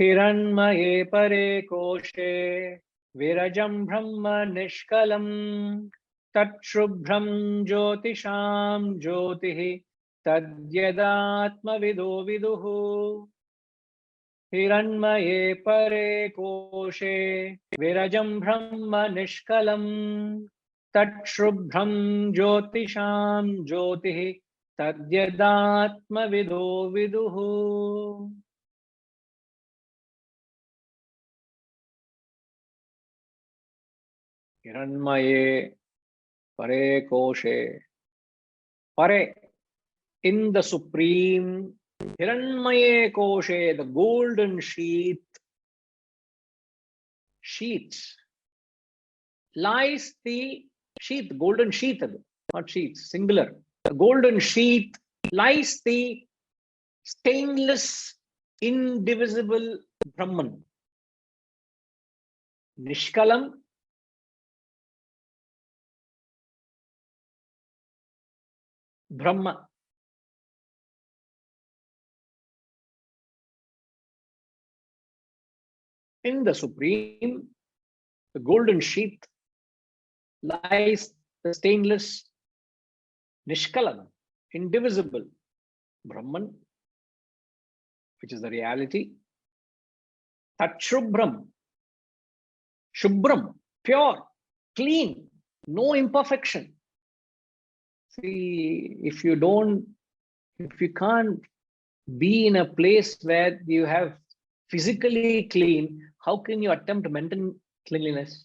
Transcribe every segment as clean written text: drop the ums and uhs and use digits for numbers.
हिरण्मये परे कोशे विरजं ब्रह्म निष्कलं तच्छुभ्रं ज्योतिषां ज्योतिः तद्यदात्मविदो विदुः। हिरण्मये परे कोशे विरजं ब्रह्म निष्कलं तच्छुभ्रं ज्योतिषां ज्योतिः तद्यदात्मविदो विदुः। हिरण्मये परे कोशे, pare, in the supreme Hiranmaye Koshe, the golden sheets, lies the sheath, golden sheath, not sheets, singular. The golden sheath lies the stainless, indivisible Brahman. Nishkalam, Brahma. In the supreme, the golden sheath, lies the stainless, Nishkalam, indivisible Brahman, which is the reality. Tatshubram, Shubram, pure, clean, no imperfection. See, if you can't be in a place where you have physically clean, how can you attempt mental cleanliness?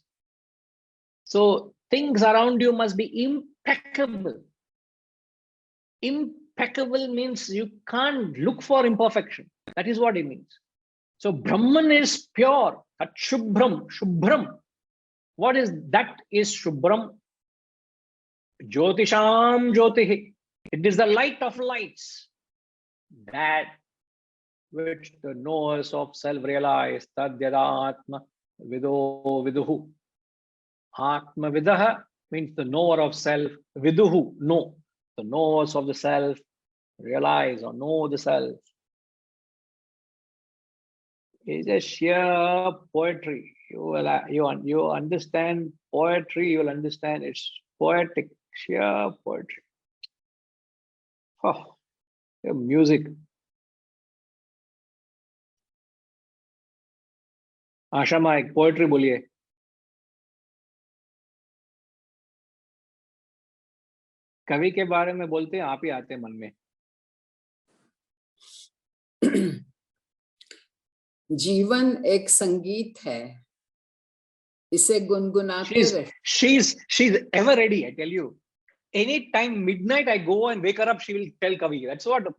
So things around you must be impeccable. Impeccable means you can't look for imperfection. That is what it means. So Brahman is pure, at Shubram, Shubram. What is that? Is Shubram. Jyotisham Jyotihi. It is the light of lights. That which the knowers of self realize. Tadyadatma vido viduhu. Atma vidaha means the knower of self. Viduhu, know. The knowers of the self realize or know the self. It's a sheer poetry. You understand poetry, you will understand it's poetic, sheer poetry. Oh, music. आशा एक poetry बोलिए. कवि के बारे में बोलते हैं, आप ही आते हैं मन में. जीवन एक संगीत है, इसे गुनगुनाते रहे. She's ever ready, I tell you. Any time midnight I go and wake her up, she will tell Kavi.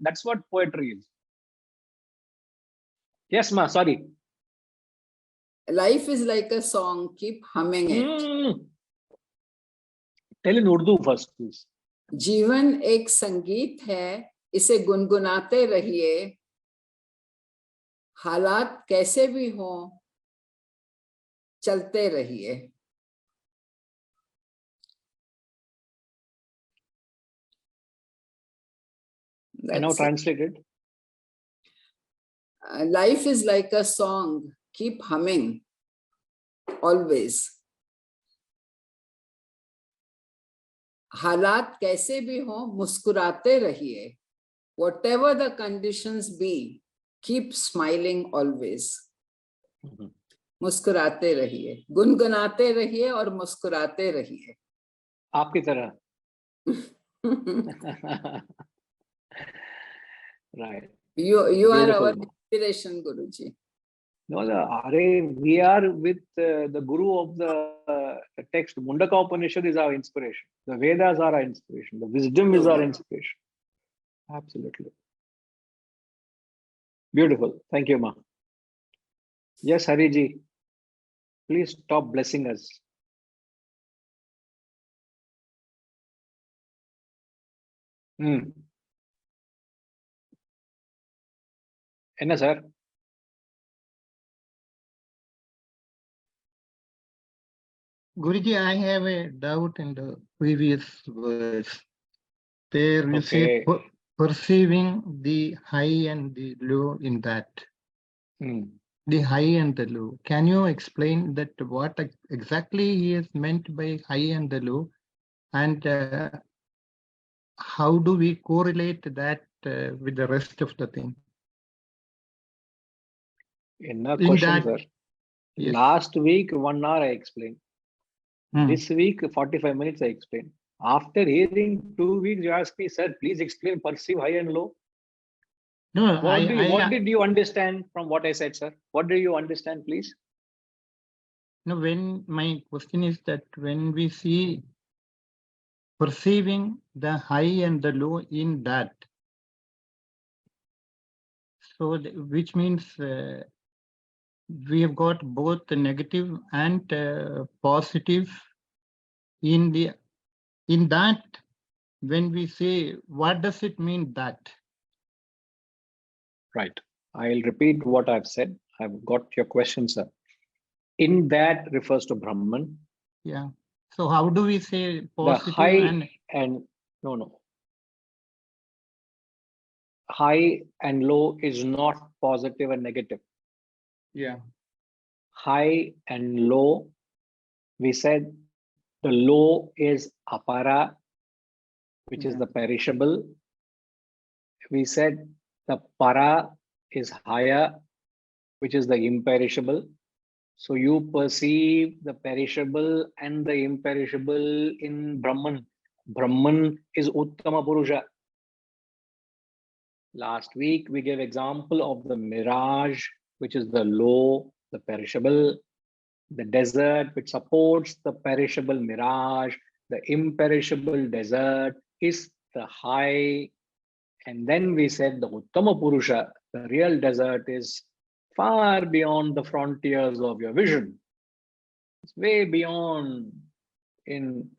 That's what poetry is. Yes, ma. Sorry. Life is like a song. Keep humming it. Tell in Urdu first, please. जीवन एक संगीत है, इसे गुनगुनाते रहिए. हालात कैसे भी हो, चलते रहिए. I now translated. Life is like a song. Keep humming. Always. हालात कैसे भी हो, मुस्कुराते रहिए. Whatever the conditions be, keep smiling always. मुस्कुराते रहिए, गुनगुनाते रहिए और मुस्कुराते रहिए. आपकी तरह. Right. You are our inspiration, Guruji. No, we are with the Guru of the text. Mundaka Upanishad is our inspiration. The Vedas are our inspiration. The wisdom is our inspiration. Absolutely. Beautiful. Thank you, Ma. Yes, Hariji. Please stop blessing us. Enna, sir? Guruji, I have a doubt in the previous verse. There you say perceiving the high and the low in that. the high and the low. Can you explain that what exactly he is meant by high and the low, and how do we correlate that with the rest of the thing? In a In question, that, sir. yes. Last week, 1 hour I explained. Hmm. This week, 45 minutes I explained. After hearing 2 weeks, you ask me, sir, please explain perceive high and low. No, What did you understand from what I said, sir? What do you understand, please? no. When my question is that when we see perceiving the high and the low in that, so which means we have got both the negative and positive in that. When we say, what does it mean that? Right. I'll repeat what I've said. I've got your question, sir. In that refers to Brahman. Yeah. So how do we say The positive high and no. High and low is not positive and negative. yeah. High and low, we said the low is apara, which is Yeah. the perishable. We said the para is higher, which is the imperishable. So you perceive the perishable and the imperishable in Brahman. Brahman is Uttama Purusha. Last week, we gave example of the mirage, which is the low, the perishable, the desert, which supports the perishable mirage, the imperishable desert is the high. And then we said the Uttama Purusha, the real desert, is far beyond the frontiers of your vision. It's way beyond. In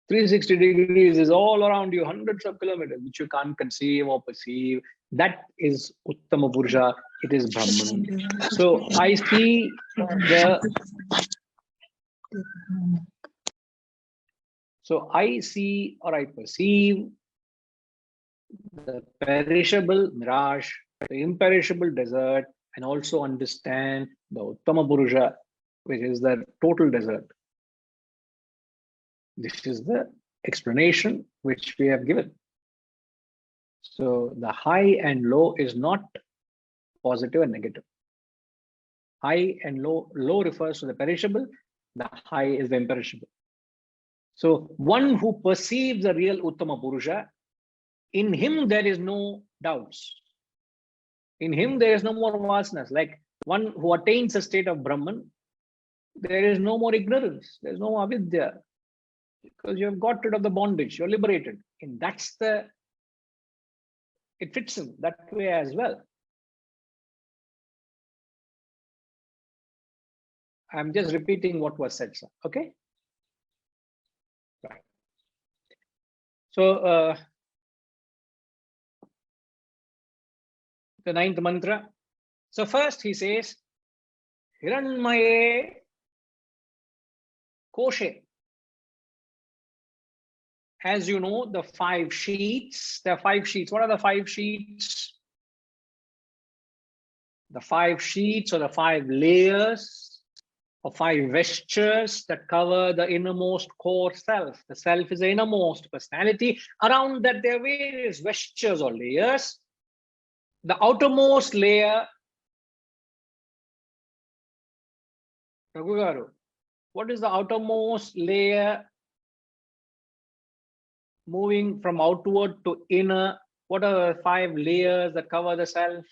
360 degrees is all around you, hundreds of kilometers, which you can't conceive or perceive. That is Uttama Purusha. It is Brahman. So I see or I perceive the perishable mirage, the imperishable desert, and also understand the Uttama Purusha, which is the total desert. This is the explanation which we have given. So the high and low is not positive and negative. High and low refers to the perishable, the high is the imperishable. So one who perceives the real Uttama Purusha, in him there is no doubts. In him there is no more vasanas. Like one who attains a state of Brahman, there is no more ignorance, there is no avidya, because you have got rid of the bondage, you're liberated. And it fits in that way as well. I'm just repeating what was said, sir. Okay. Right. So the 9th mantra. So first he says, Hiranmaye Koshe. As you know, the 5 sheets. There are 5 sheets. What are the 5 sheets? The 5 sheets or the 5 layers or 5 vestures that cover the innermost core self. The self is the innermost personality. Around that, there are various vestures or layers. The outermost layer, Raghu Garu, what is the outermost layer moving from outward to inner? What are the 5 layers that cover the self?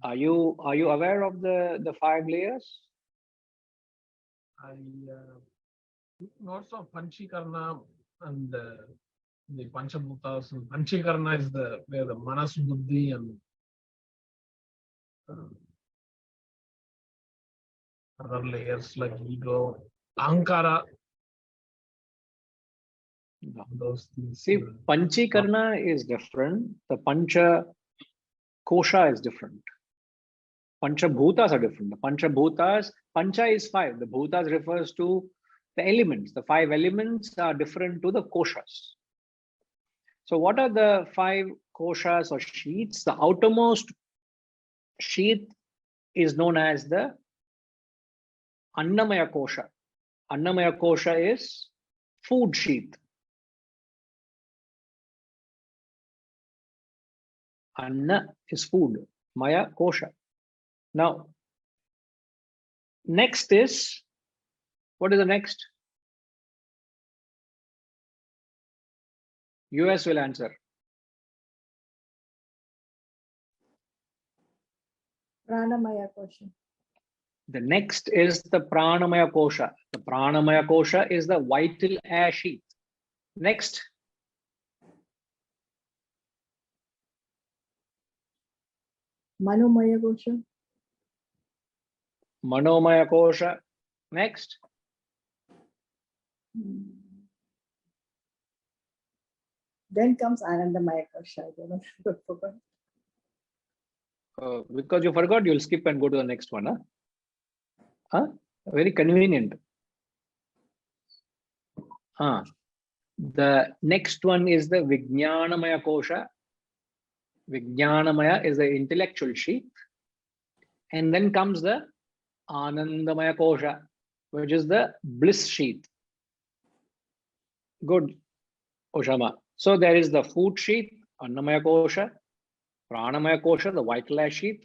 Are you aware of the 5 layers? Lots of Panchikarna and the Panchabhutas. Panchikarna is where the Manas Buddhi and other layers like ego, Ahankara. No. those things. See, Panchikarna is different. The Pancha Kosha is different. Pancha Bhutas are different. The Pancha Bhutas, Pancha is 5. The Bhutas refers to the elements. The 5 elements are different to the Koshas. So what are the 5 Koshas or sheets? The outermost sheet is known as the Annamaya Kosha. Annamaya Kosha is food sheath. Anna is food. Maya Kosha. Now, next is, what is the next? US will answer. Pranamaya Kosha. The next is the Pranamaya Kosha. The Pranamaya Kosha is the vital air sheath. Next. Manomaya Kosha. Manomaya Kosha. Next. Then comes Anandamaya Kosha. I don't know if I forgot. Because you forgot, you'll skip and go to the next one. Huh? Huh? Very convenient. The next one is the Vijnanamaya Kosha. Vijnanamaya is the intellectual sheath. And then comes the Anandamaya Kosha, which is the bliss sheath. Good, Oshama. So there is the food sheath, Annamaya Kosha, Pranamaya Kosha, the vital air sheath,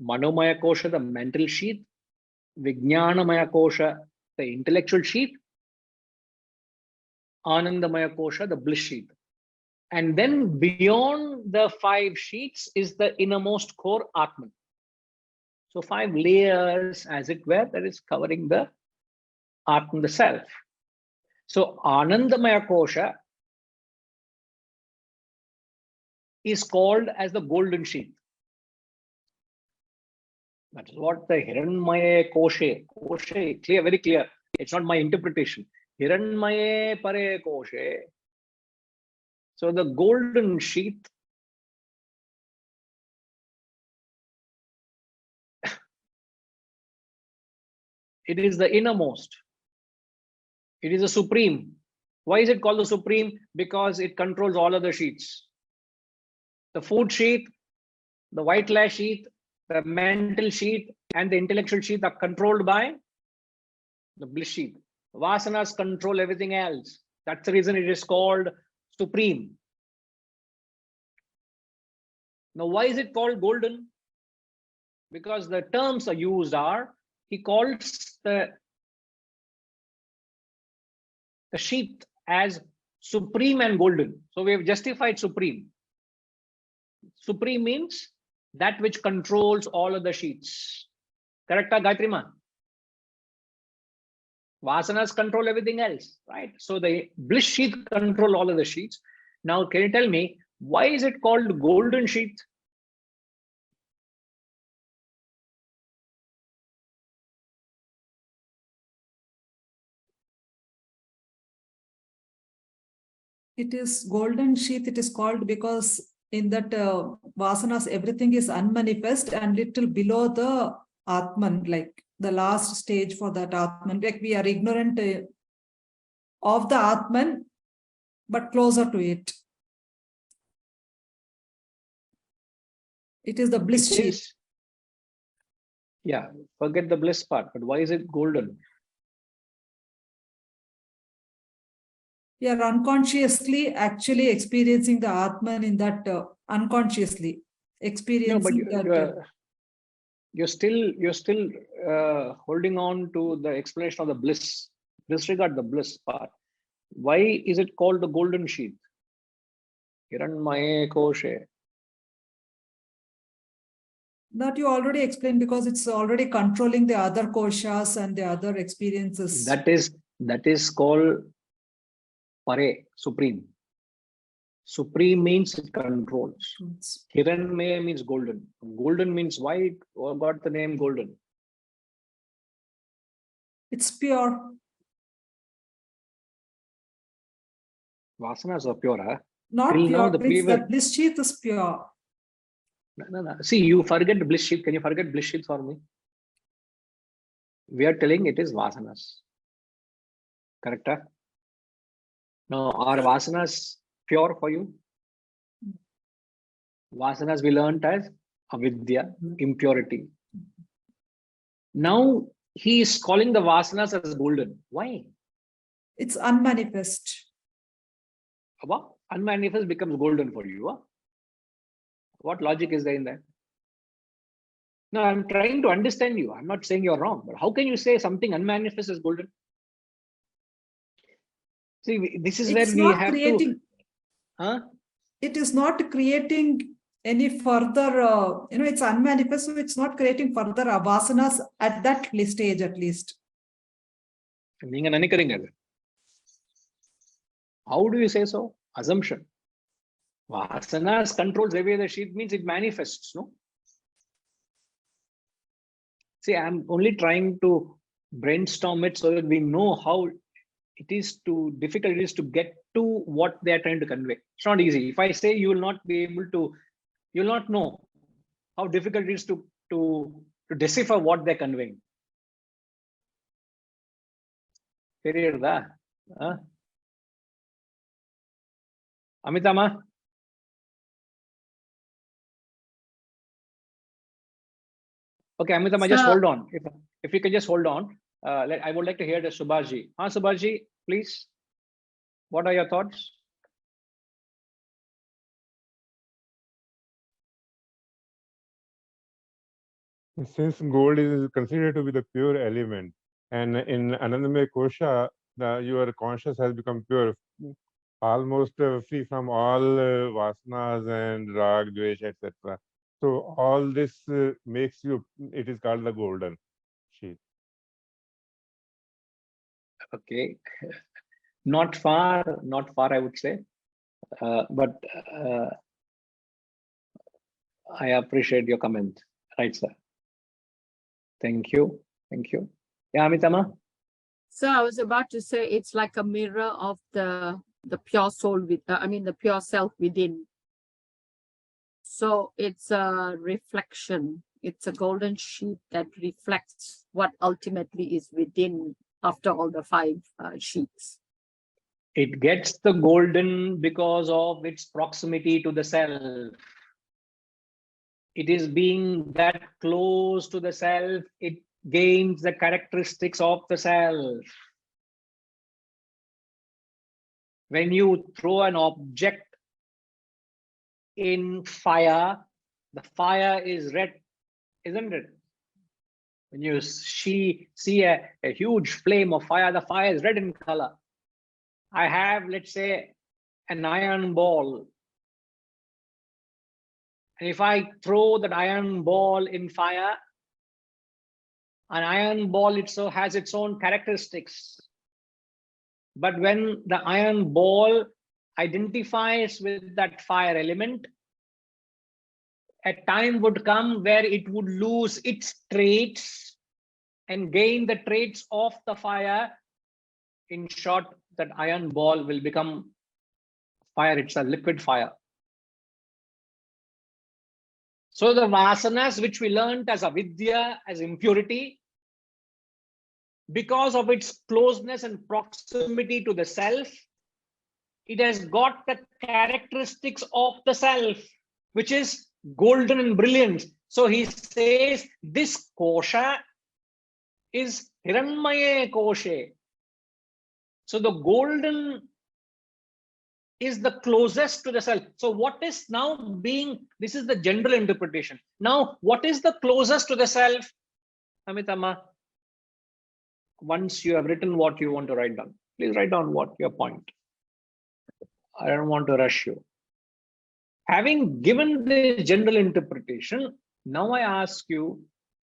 Manomaya Kosha, the mental sheath, Vijnanamaya Kosha, the intellectual sheath, Anandamaya Kosha, the bliss sheath. And then beyond the 5 sheets is the innermost core Atman. So 5 layers, as it were, that is covering the Atman, the self. So Anandamaya Kosha is called as the golden sheath. That is what the Hiranmaye Koshe, clear, very clear. It's not my interpretation. Hiranmaye Pare Koshe. So the golden sheath it is the innermost. It is a supreme. Why is it called the supreme? Because it controls all other sheets. The food sheath, the white lash sheath, the mental sheath, and the intellectual sheath are controlled by the bliss sheath. Vasanas control everything else. That's the reason it is called supreme. Now, why is it called golden? Because the terms are used are, he calls the sheath as supreme and golden. So we have justified supreme. Supreme means that which controls all of the sheets. Correct, Gayatri Ma? Vasanas control everything else, right? So the bliss sheath control all of the sheets. Now, can you tell me, why is it called golden sheath? It is golden sheath, it is called because in that vasanas, everything is unmanifest and little below the Atman, like the last stage for that Atman. Like we are ignorant of the Atman, but closer to it. It is the bliss sheath. Yeah, forget the bliss part, but why is it golden? We are unconsciously actually experiencing the Atman in that unconsciously experiencing no, but you're still holding on to the explanation of the bliss. Disregard the bliss part. Why is it called the golden sheath? Hiranmaye Koshe. That you already explained, because it's already controlling the other koshas and the other experiences. That is called Pare, supreme. Supreme means it controls. Hiranmaya means golden. Golden means white. Or got the name golden? It's pure. Vasanas are pure, huh? Not Till now, pure, the means previous. that bliss sheath is pure. No. See, you forget the bliss sheath. Can you forget bliss sheath for me? We are telling it is vasanas. Correct? Huh? Now, are vasanas pure for you? Vasanas we learned as avidya, impurity. Now, he is calling the vasanas as golden. Why? It's unmanifest. What? Unmanifest becomes golden for you. Huh? What logic is there in that? No, I'm trying to understand you. I'm not saying you're wrong, but how can you say something unmanifest is golden? See, this is where It's we not have creating, to. Huh? it is not creating any further, it's unmanifest, so it's not creating further vasanas at that stage at least. நீங்க நினைக்கிறீங்க அது. How do you say so? Assumption. Vasanas controls away the sheath means it manifests, no? See, I'm only trying to brainstorm it so that we know how difficult it is to get to what they are trying to convey. It's not easy. If I say you will not be able to, you'll not know how difficult it is to decipher what they're conveying. தெரியுதா? Amitama? Okay, Amitama, just hold on. If you can just hold on, I would like to hear the Subhaji. Subhaji, please. What are your thoughts? Since gold is considered to be the pure element, and in Anandamaya Kosha, your conscious has become pure, almost free from all vasanas and rag, dvesh, etc. So all this makes you, it is called the golden sheath. Okay. Not far, I would say. But I appreciate your comment. Right, sir. Thank you. Yeah, Amitama? So I was about to say it's like a mirror of the pure soul with the pure self within. So it's a reflection. It's a golden sheet that reflects what ultimately is within after all the 5 sheets. It gets the golden because of its proximity to the self. It is being that close to the self, it gains the characteristics of the self. When you throw an object in fire, the fire is red, isn't it? When you see a huge flame of fire, the fire is red in color. I have, let's say, an iron ball. And if I throw that iron ball in fire, an iron ball itself has its own characteristics. But when the iron ball identifies with that fire element, a time would come where it would lose its traits and gain the traits of the fire. In short, that iron ball will become fire. It's a liquid fire. So the vasanas which we learned as avidya, as impurity, because of its closeness and proximity to the self, it has got the characteristics of the self, which is golden and brilliant. So he says this kosha is hiranmaye koshe. So the golden is the closest to the self. So what is now being, this is the general interpretation. Now, what is the closest to the self? Amitama, once you have written what you want to write down, please write down what your point. I don't want to rush you. Having given the general interpretation, now I ask you,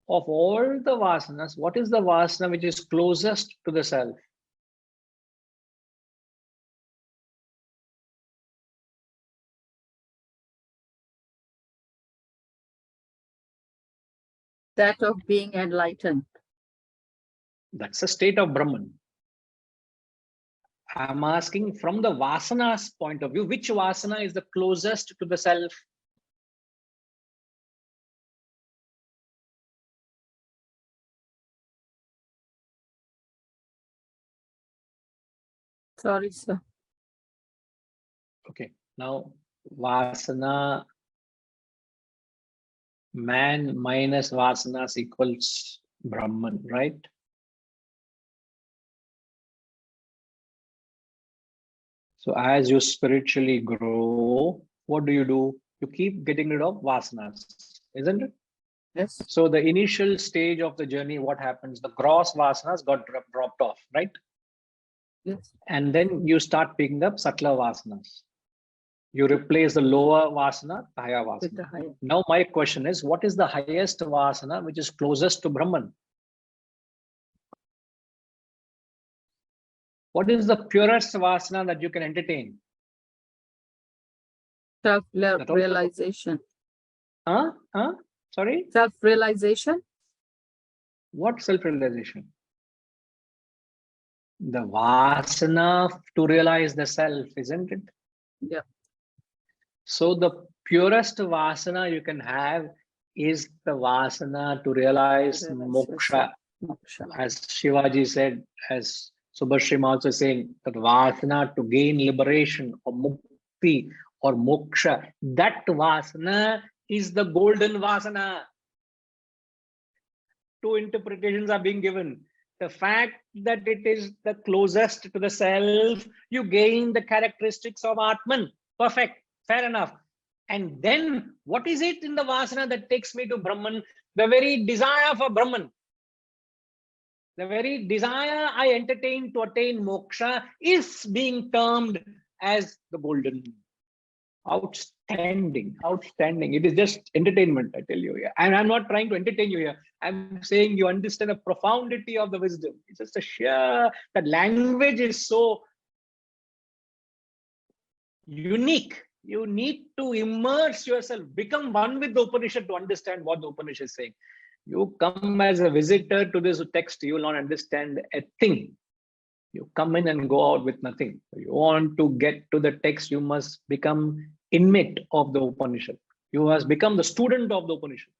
of all the vasanas, what is the vasana which is closest to the self? That of being enlightened. That's a state of Brahman. I'm asking from the Vasana's point of view, which Vasana is the closest to the self? Sorry, sir. Okay, now Vasana, man minus Vasanas equals Brahman, right? So as you spiritually grow, what do? You keep getting rid of Vasanas, isn't it? Yes. So the initial stage of the journey, what happens? The gross Vasanas got dropped off, right? Yes. And then you start picking up subtler Vasanas. You replace the lower Vasana, the higher With the Vasana. higher. Now my question is, what is the highest Vasana which is closest to Brahman? What is the purest Vasana that you can entertain? Self-realization. Sorry? Self-realization? What self-realization? The Vasana to realize the self, isn't it? Yeah. So the purest Vasana you can have is the Vasana to realize moksha. Moksha. As Shivaji said, as Subhashrim also saying, that Vasana to gain liberation or mukti or moksha, that Vasana is the golden Vasana. Two interpretations are being given. The fact that it is the closest to the self, you gain the characteristics of Atman. Perfect, fair enough. And then what is it in the Vasana that takes me to Brahman? The very desire for Brahman. The very desire I entertain to attain moksha is being termed as the golden. Outstanding, outstanding. It is just entertainment, I tell you here. And I'm not trying to entertain you here. I'm saying you understand the profundity of the wisdom. It's just a sheer, that language is so unique. You need to immerse yourself, become one with the Upanishad to understand what the Upanishad is saying. You come as a visitor to this text, you will not understand a thing. You come in and go out with nothing. You want to get to the text, you must become inmate of the Upanishad. You must become the student of the Upanishad.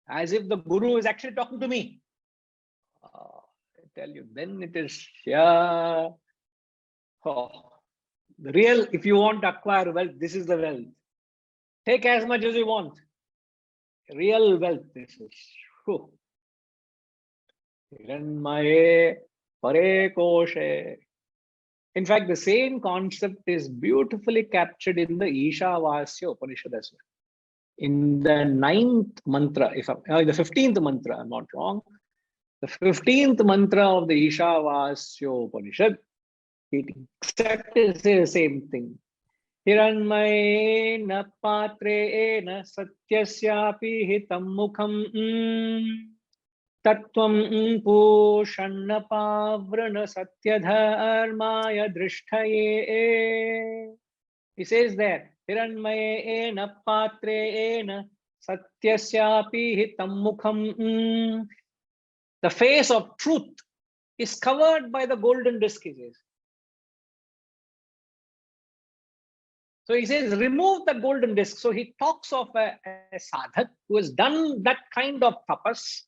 As if the Guru is actually talking to me. I tell you, then it is the real, if you want to acquire wealth, this is the wealth. Take as much as you want. Real wealth, this is. Hiranmaye pare koshe. In fact, the same concept is beautifully captured in the Ishavasya Upanishad as well. In the 9th mantra, the 15th mantra, I'm not wrong, the 15th mantra of the Ishavasya Upanishad, it exactly says the same thing. Hiranmayena patreena satyasyapi hitam mukham Tattvam pushanna pavrana satyadharmaya drishtaye. He says there, Hiranmayena patreena satyasyapi hitam mukham. The face of truth is covered by the golden disc, he says. So he says, remove the golden disc. So he talks of a sadhak who has done that kind of tapas.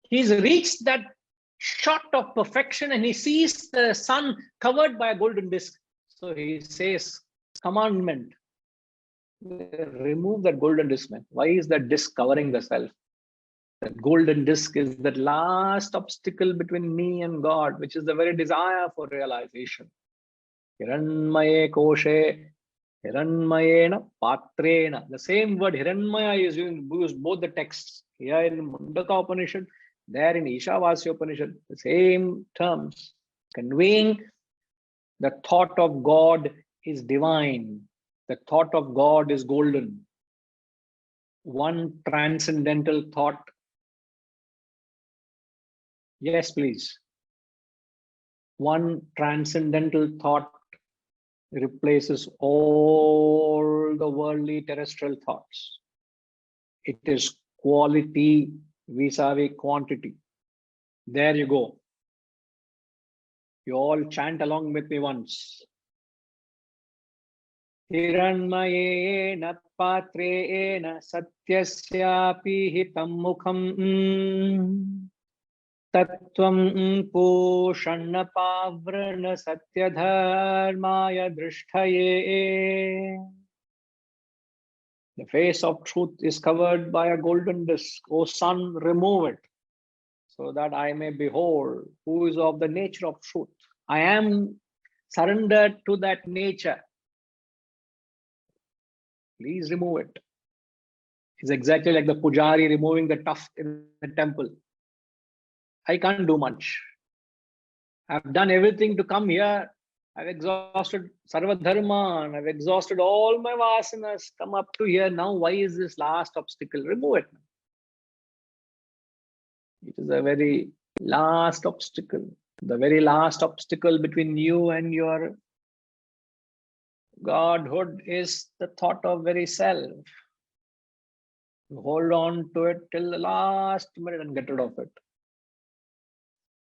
He's reached that shot of perfection and he sees the sun covered by a golden disc. So he says, commandment, remove that golden disc, man. Why is that disc covering the self? The golden disc is the last obstacle between me and God, which is the very desire for realization. Hiranmaye koshe, hiranmayena patrena. The same word hiranmaya is used both the texts. Here in Mundaka Upanishad, there in Ishavasya Upanishad, the same terms, conveying the thought of God is divine. The thought of God is golden. One transcendental thought. Yes, please. One transcendental thought replaces all the worldly terrestrial thoughts. It is quality vis-a-vis quantity. There you go. You all chant along with me once. Hiranmayena patreena satyasyapi hitam mukham tattvam poshanna pavrana satyadharmaya drishtaye. The face of truth is covered by a golden disk. O sun, remove it, so that I may behold who is of the nature of truth. I am surrendered to that nature. Please remove it. It's exactly like the pujari removing the tuft in the temple. I can't do much. I've done everything to come here. I've exhausted Sarva Dharma. I've exhausted all my vasanas. Come up to here. Now, why is this last obstacle? Remove it. It is a very last obstacle. The very last obstacle between you and your Godhood is the thought of very self. You hold on to it till the last minute and get rid of it.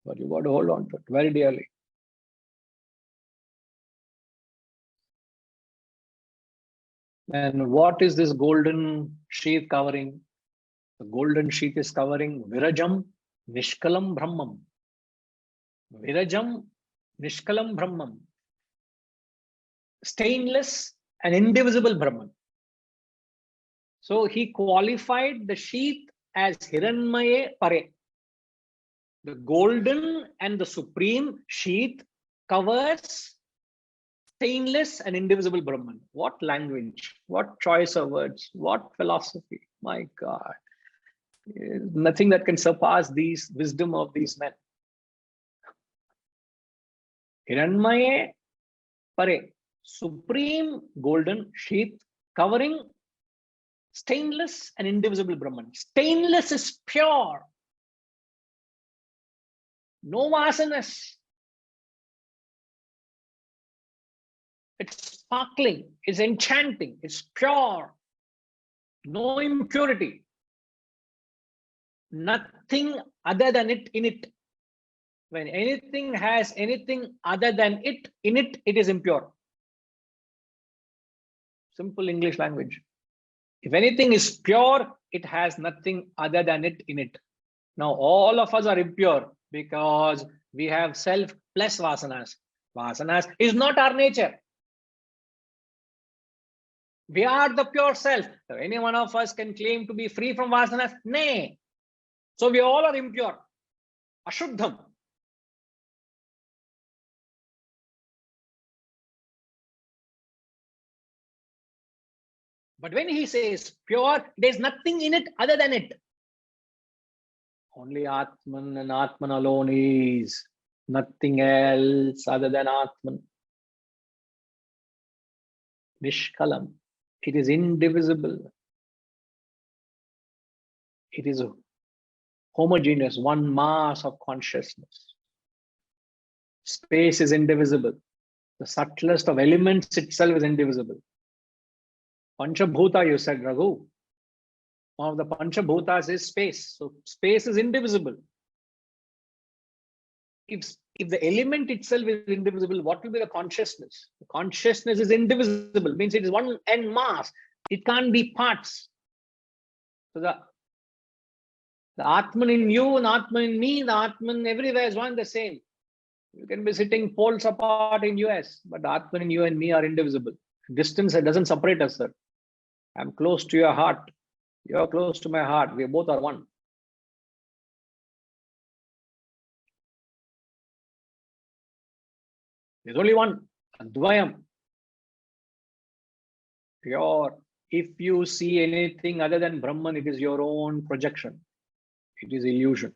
But you got to hold on to it very dearly. And what is this golden sheath covering? The golden sheath is covering Virajam Nishkalam Brahmam. Virajam Nishkalam Brahmam. Stainless and indivisible Brahman. So he qualified the sheath as Hiranmaye Pare. The golden and the supreme sheath covers stainless and indivisible Brahman. What language, what choice of words, what philosophy. My God. Nothing that can surpass these wisdom of these men. Hiranmaye Pare, supreme golden sheath covering stainless and indivisible Brahman. Stainless is pure. No vasanas. It's sparkling, it's enchanting, it's pure. No impurity. Nothing other than it in it. When anything has anything other than it in it, it is impure. Simple English language. If anything is pure, it has nothing other than it in it. Now, all of us are impure because we have self plus vasanas. Vasanas is not our nature. We are the pure self. So any one of us can claim to be free from vasanas? Nay. So we all are impure. Ashuddham. But when he says pure, there's nothing in it other than it. Only Atman and Atman alone is. Nothing else other than Atman. Nishkalam. It is indivisible. It is homogeneous, one mass of consciousness. Space is indivisible. The subtlest of elements itself is indivisible. Panchabhuta, you said, Raghu. One of the Panchabhutas is space. So space is indivisible. If the element itself is indivisible, what will be the consciousness? The consciousness is indivisible, means it is one and mass. It can't be parts. So the Atman in you and Atman in me, the Atman everywhere is one the same. You can be sitting poles apart in US, but the Atman in you and me are indivisible. Distance doesn't separate us, sir. I'm close to your heart. You're close to my heart. We both are one. There's only one, Advayam. Pure. If you see anything other than Brahman, it is your own projection. It is illusion.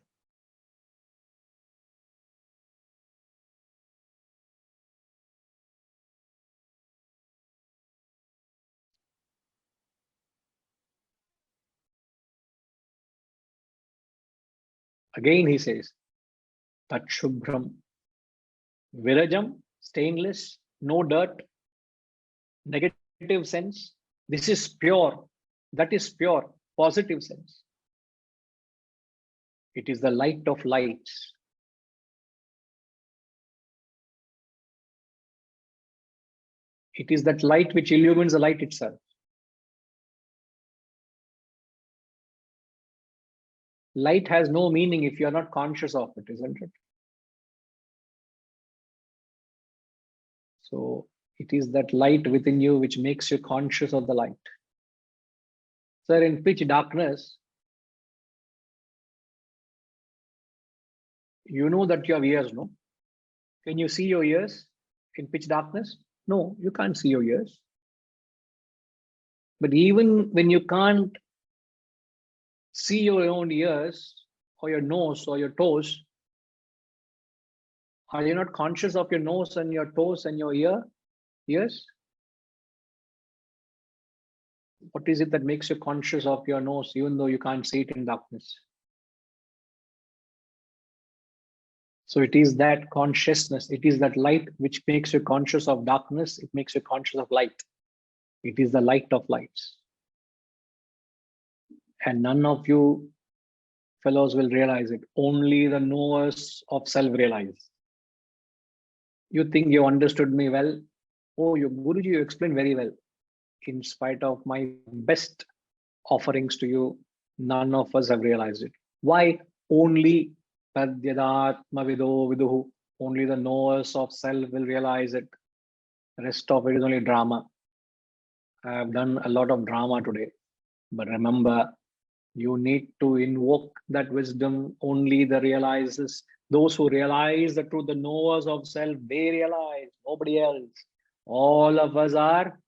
Again, he says, Tachubhram, Virajam, stainless, no dirt, negative sense. This is pure. That is pure, positive sense. It is the light of lights. It is that light which illumines the light itself. Light has no meaning if you are not conscious of it, isn't it? So it is that light within you which makes you conscious of the light. Sir, in pitch darkness, you know that you have ears, no? Can you see your ears in pitch darkness? No, you can't see your ears. But even when you can't see your own ears or your nose or your toes, are you not conscious of your nose and your toes and your ears? What is it that makes you conscious of your nose even though you can't see it in darkness? So it is that consciousness, it is that light which makes you conscious of darkness, it makes you conscious of light. It is the light of lights. And none of you fellows will realize it. Only the knowers of self realize. You think you understood me well? Oh, your Guruji, you explained very well. In spite of my best offerings to you, none of us have realized it. Why? Only Tadyadatma Vido Viduhu. Only the knowers of self will realize it. The rest of it is only drama. I have done a lot of drama today. But remember, you need to invoke that wisdom. Only the realizes, those who realize the truth, the knowers of self, they realize, nobody else. All of us are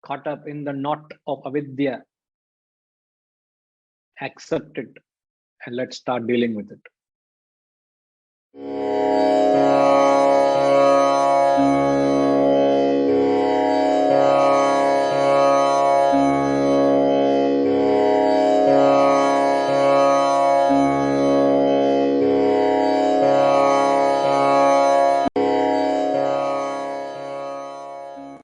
caught up in the knot of avidya. Accept it and let's start dealing with it.